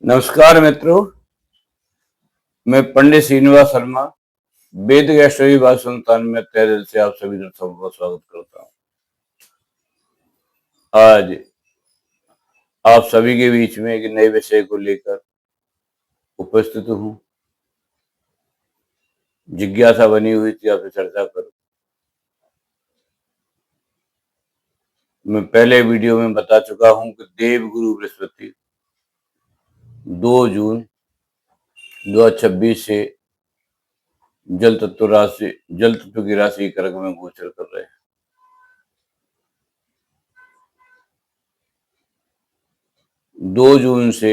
नमस्कार मित्रों, मैं पंडित श्रीनिवास शर्मा वेद गैस्ट्रोलॉजी विभाग संस्थान में तहे दिल से आप सभी दर्शकों का स्वागत करता हूं। आज आप सभी के बीच में एक नए विषय को लेकर उपस्थित हूं। जिज्ञासा बनी हुई थी आपसे चर्चा करूं। मैं पहले वीडियो में बता चुका हूं कि देवगुरु बृहस्पति 2 जून 2026 से जल तत्व की राशि कर्क में गोचर कर रहे हैं। 2 जून से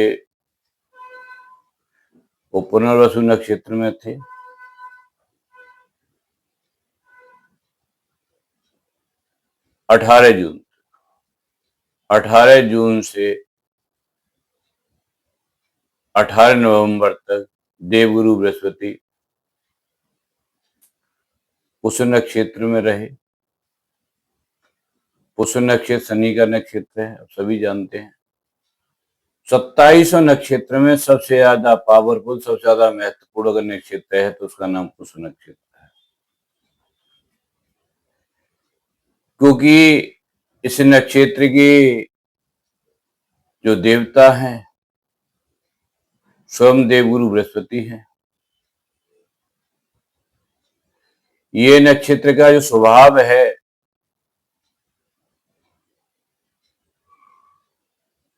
वो पुनर्वसु नक्षत्र में थे। 18 जून से 18 नवंबर तक देवगुरु बृहस्पति पुष्य नक्षत्र में रहे। पुष्य नक्षत्र शनि का नक्षत्र है, आप सभी जानते हैं। 27 नक्षत्र में सबसे ज्यादा पावरफुल, सबसे ज्यादा महत्वपूर्ण अगर नक्षत्र है तो उसका नाम पुष्य नक्षत्र है, क्योंकि इस नक्षत्र के जो देवता हैं स्वयं देवगुरु बृहस्पति हैं। ये नक्षत्र का जो स्वभाव है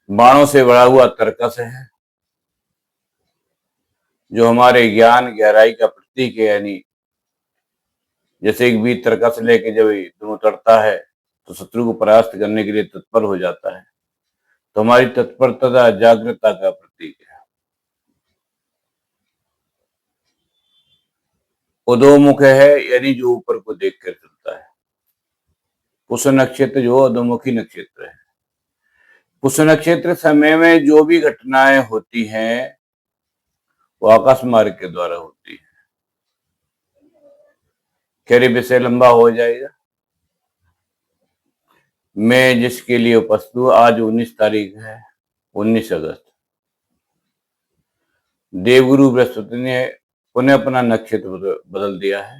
बाणों से भरा हुआ तर्कस है, जो हमारे ज्ञान गहराई का प्रतीक है। यानी जैसे एक वीर तर्कस लेके जब दोनों तड़ता है तो शत्रु को परास्त करने के लिए तत्पर हो जाता है, तो हमारी तत्परता जागृतता का प्रतीक है। अधोमुख है, यानी जो ऊपर को देख कर चलता है। पुष्य नक्षत्र जो अधोमुखी नक्षत्र है। पुष्य नक्षत्र समय में जो भी घटनाएं होती हैं वो आकाश मार्ग के द्वारा होती है। खैर विषय लंबा हो जाएगा। मैं जिसके लिए उपस्थित हूँ, आज 19 तारीख है, 19 अगस्त। देवगुरु बृहस्पति ने पुनः अपना नक्षत्र बदल दिया है।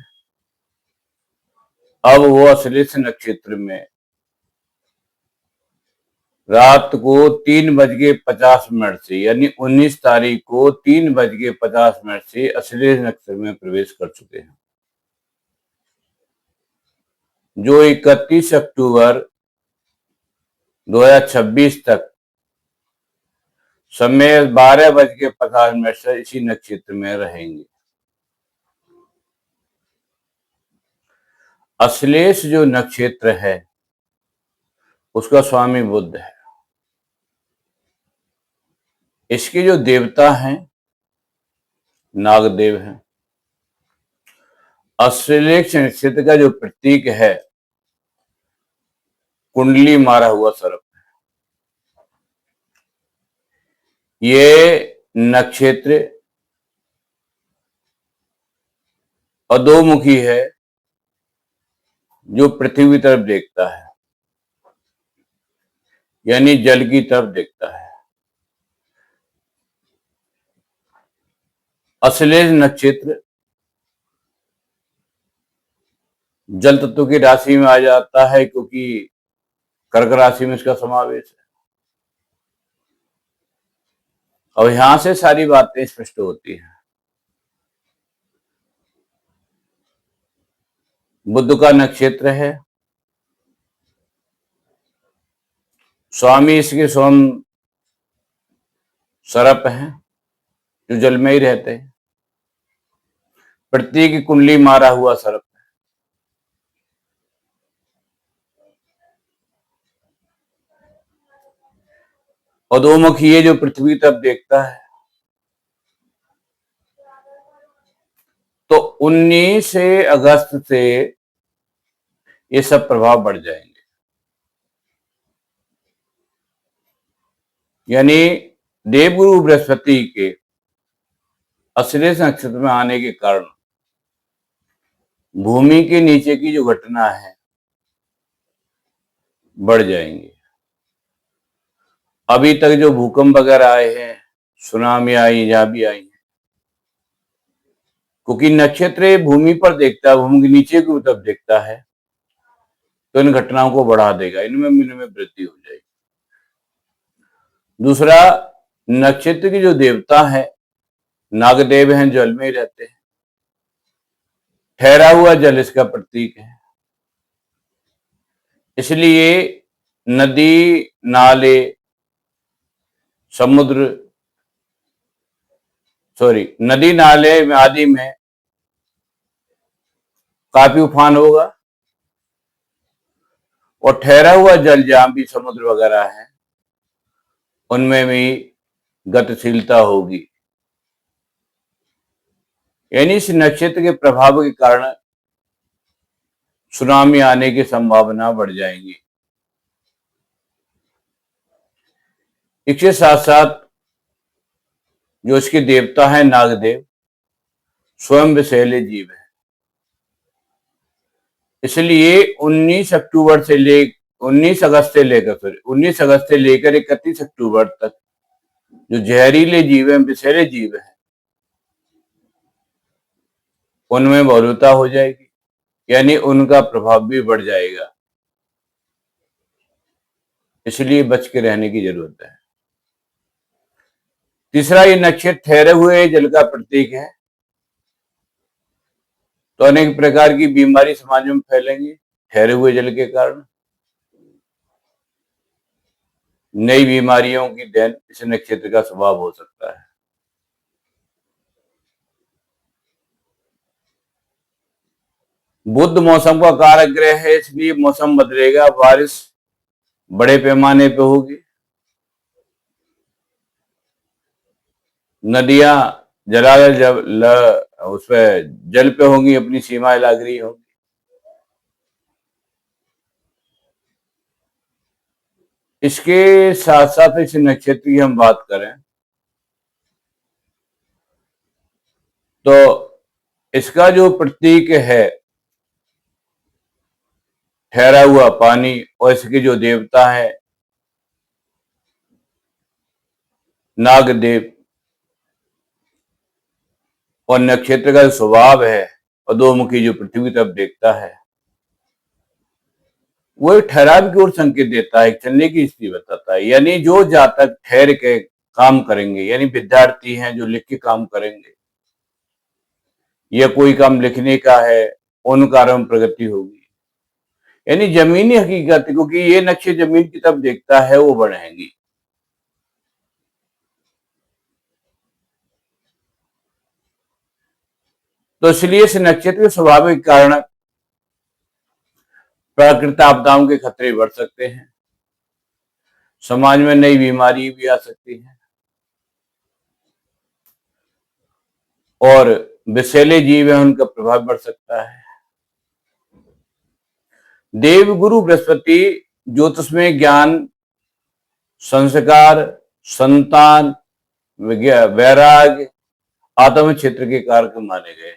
अब वो अश्लेष नक्षत्र में रात को 3:50 से, यानी 19 तारीख को 3:50 से अश्लेष नक्षत्र में प्रवेश कर चुके हैं, जो 31 अक्टूबर 2026 तक समय 12:50 से इसी नक्षत्र में रहेंगे। अश्लेष जो नक्षत्र है उसका स्वामी बुध है। इसके जो देवता हैं नागदेव हैं। अश्लेष नक्षत्र का जो प्रतीक है कुंडली मारा हुआ सर्प है। ये नक्षत्र अधोमुखी है, जो पृथ्वी की तरफ देखता है, यानी जल की तरफ देखता है। अश्लेष नक्षत्र जल तत्व की राशि में आ जाता है, क्योंकि कर्क राशि में इसका समावेश है। और यहां से सारी बातें स्पष्ट होती हैं। बुध का नक्षत्र है, स्वामी इसके स्वयं सर्प हैं, जो जल में ही रहते हैं। पृथ्वी की कुंडली मारा हुआ सर्प है। अधोमुखी ये जो पृथ्वी तरफ देखता है। तो 19 अगस्त से ये सब प्रभाव बढ़ जाएंगे। यानी देवगुरु बृहस्पति के अश्लेष नक्षत्र में आने के कारण भूमि के नीचे की जो घटना है बढ़ जाएंगी। अभी तक जो भूकंप वगैरह आए हैं, सुनामी आई, जहां भी आई है, क्योंकि नक्षत्र भूमि पर देखता है, भूमि के नीचे की तरफ देखता है, तो इन घटनाओं को बढ़ा देगा, इनमें वृद्धि हो जाएगी। दूसरा, नक्षत्र के जो देवता है नागदेव हैं, जल में ही रहते हैं। ठहरा हुआ जल इसका प्रतीक है, इसलिए नदी, नाले, समुद्र, नदी नाले में आदि में काफी उफान होगा, और ठहरा हुआ जल जहां भी समुद्र वगैरह है उनमें भी गतिशीलता होगी। यानी इस नक्षत्र के प्रभाव के कारण सुनामी आने की संभावना बढ़ जाएगी। इसके साथ साथ जो इसके देवता है नागदेव, स्वयं विषैले जीव है, इसलिए 19 अगस्त से लेकर 31 अक्टूबर तक जो जहरीले जीव है, विषैले जीव है, उनमें बहुलता हो जाएगी, यानी उनका प्रभाव भी बढ़ जाएगा, इसलिए बच के रहने की जरूरत है। तीसरा, ये नक्षत्र ठहरे हुए जल का प्रतीक है, तो अनेक प्रकार की बीमारी समाज में फैलेंगी ठहरे हुए जल के कारण। नई बीमारियों की देन इस नक्षत्र का स्वभाव हो सकता है। बुध मौसम का कारक ग्रह है, इसलिए मौसम बदलेगा, बारिश बड़े पैमाने पे होगी, नदियां जलाल उस पर जल पे होंगी, अपनी सीमाएं लाग रही होंगी। इसके साथ साथ इस नक्षत्र की हम बात करें तो इसका जो प्रतीक है ठहरा हुआ पानी, और इसके जो देवता है नागदेव, और नक्षत्र का जो स्वभाव है अधोमुखी जो पृथ्वी की तरफ देखता है, वो एक ठहराव की ओर संकेत देता है, चलने की स्थिति बताता है। यानी जो जातक ठहर के काम करेंगे, यानी विद्यार्थी हैं जो लिख के काम करेंगे, या कोई काम लिखने का है, उन कार्यों में प्रगति होगी, यानी जमीनी हकीकत, क्योंकि ये नक्शे जमीन की तरफ देखता है, वो बढ़ेंगी। तो इसलिए इस नक्षत्र के स्वाभाविक कारण प्राकृतिक आपदाओं के खतरे बढ़ सकते हैं, समाज में नई बीमारी भी आ सकती है, और विषैले जीव है उनका प्रभाव बढ़ सकता है। देवगुरु बृहस्पति ज्योतिष में ज्ञान, संस्कार, संतान, वैराग्य, आत्म क्षेत्र के कारक माने गए।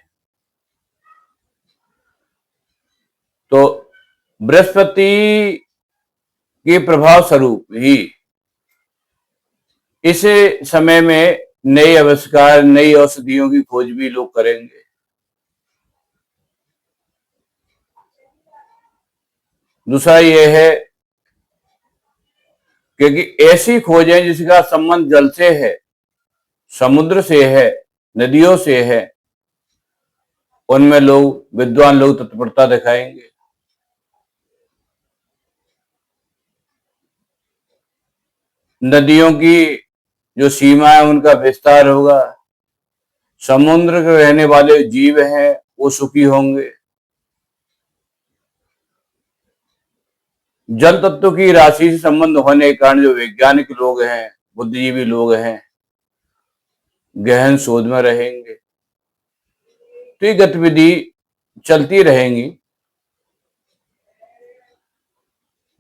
तो बृहस्पति के प्रभाव स्वरूप ही इस समय में नए आविष्कार, नई औषधियों की खोज भी लोग करेंगे। दूसरा यह है क्योंकि ऐसी खोजें जिसका संबंध जल से है, समुद्र से है, नदियों से है, उनमें विद्वान लोग तत्परता दिखाएंगे। नदियों की जो सीमा है उनका विस्तार होगा, समुद्र के रहने वाले जीव हैं वो सुखी होंगे, जल तत्व की राशि से संबंध होने के कारण जो वैज्ञानिक लोग हैं, बुद्धिजीवी लोग हैं, गहन शोध में रहेंगे, तो ये गतिविधि चलती रहेंगी।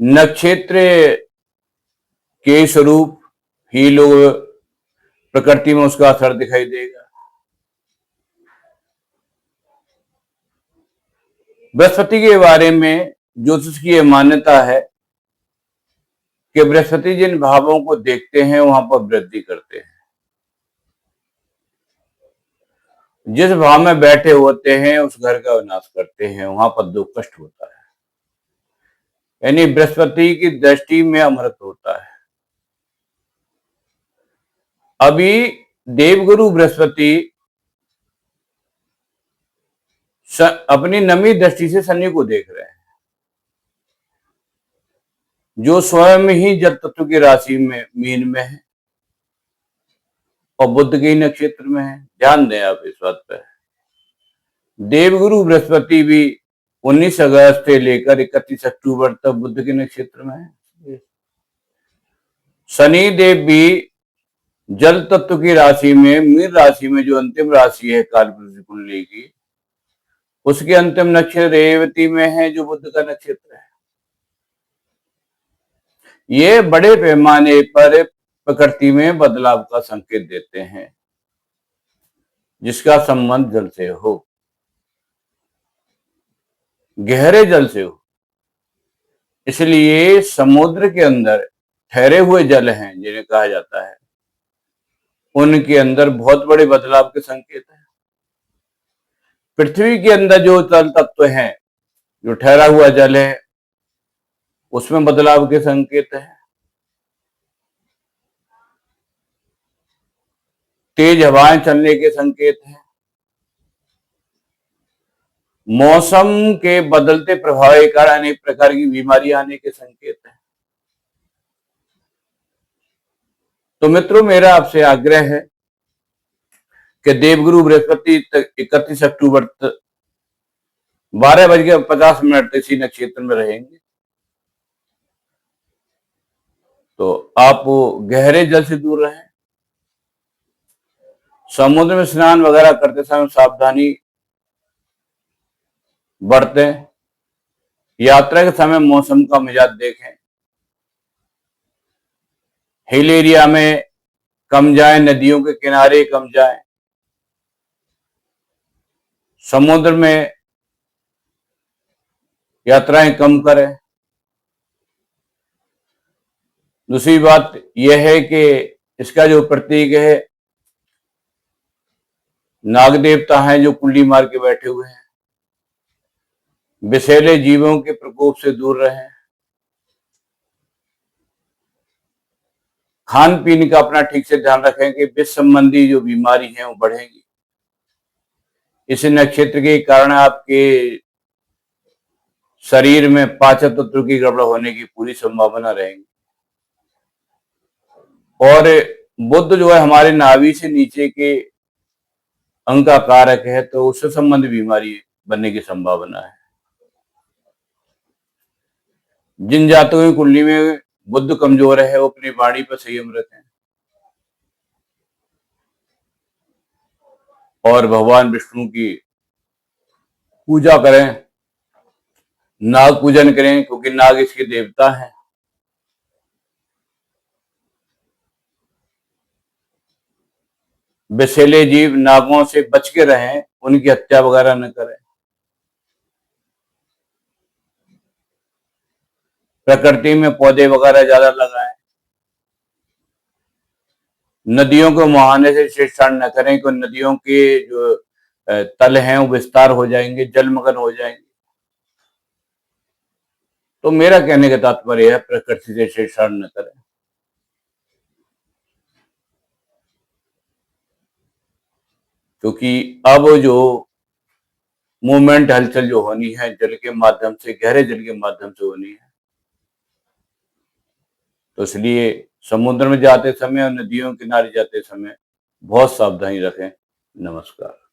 नक्षत्र के स्वरूप ही लोग प्रकृति में उसका असर दिखाई देगा। बृहस्पति के बारे में ज्योतिष की यह मान्यता है कि बृहस्पति जिन भावों को देखते हैं वहां पर वृद्धि करते हैं। जिस भाव में बैठे होते हैं उस घर का विनाश करते हैं, वहां पर दुख कष्ट होता है। यानी बृहस्पति की दृष्टि में अमृत होता है। अभी देवगुरु बृहस्पति अपनी नवी दृष्टि से शनि को देख रहे हैं, जो स्वयं ही जल तत्व की राशि में मीन में है और बुध के नक्षत्र में है। ध्यान दें आप इस बात पर। देवगुरु बृहस्पति भी 19 अगस्त से लेकर 31 अक्टूबर तक बुध के नक्षत्र में है। शनि देव भी जल तत्व की राशि में, मीन राशि में, जो अंतिम राशि है कालपुरुष कुंडली की, उसके अंतिम नक्षत्र रेवती में है, जो बुध का नक्षत्र है। ये बड़े पैमाने पर प्रकृति में बदलाव का संकेत देते हैं, जिसका संबंध जल से हो, गहरे जल से हो। इसलिए समुद्र के अंदर ठहरे हुए जल हैं जिन्हें कहा जाता है, उनके अंदर बहुत बड़े बदलाव के संकेत हैं। पृथ्वी के अंदर जो जल तत्व है, जो ठहरा हुआ जल है, उसमें बदलाव के संकेत है। तेज हवाएं चलने के संकेत हैं। मौसम के बदलते प्रभाव के कारण अनेक प्रकार की बीमारी आने के संकेत हैं। तो मित्रों, मेरा आपसे आग्रह है कि देवगुरु बृहस्पति 31 अक्टूबर तक 12:50 तक इसी नक्षत्र में रहेंगे। तो आप गहरे जल से दूर रहें। समुद्र में स्नान वगैरह करते समय सावधानी बरतें। यात्रा के समय मौसम का मिजाज देखें। हिल एरिया में कम जाएं, नदियों के किनारे कम जाएं, समुद्र में यात्राएं कम करें। दूसरी बात यह है कि इसका जो प्रतीक है, नाग देवता हैं जो कुंडली मार के बैठे हुए हैं। विषैले जीवों के प्रकोप से दूर रहें। खान पीन का अपना ठीक से ध्यान रखें कि विष संबंधी जो बीमारी है वो बढ़ेगी। इस नक्षत्र के कारण आपके शरीर में पाचन तंत्र की गड़बड़ होने की पूरी संभावना रहेगी। और बुध जो है हमारे नाभि से नीचे के अंग का कारक है, तो उससे संबंधित बीमारी बनने की संभावना है। जिन जातकों की कुंडली में बुध कमजोर है, वो अपनी वाणी पर संयम रखें और भगवान विष्णु की पूजा करें, नाग पूजन करें, क्योंकि नाग इसके देवता हैं। विषैले जीव नागों से बच के रहें, उनकी हत्या वगैरह न करें। प्रकृति में पौधे वगैरह ज्यादा लगाएं। नदियों को मुहाने से छेड़छाड़ न करें, क्योंकि नदियों के जो तल हैं वो विस्तार हो जाएंगे, जलमग्न हो जाएंगे। तो मेरा कहने का तात्पर्य है, प्रकृति से छेड़छाड़ न करें। क्योंकि अब जो मूवमेंट, हलचल जो होनी है जल के माध्यम से, गहरे जल के माध्यम से होनी है, तो इसलिए समुद्र में जाते समय और नदियों के किनारे जाते समय बहुत सावधानी रखें। नमस्कार।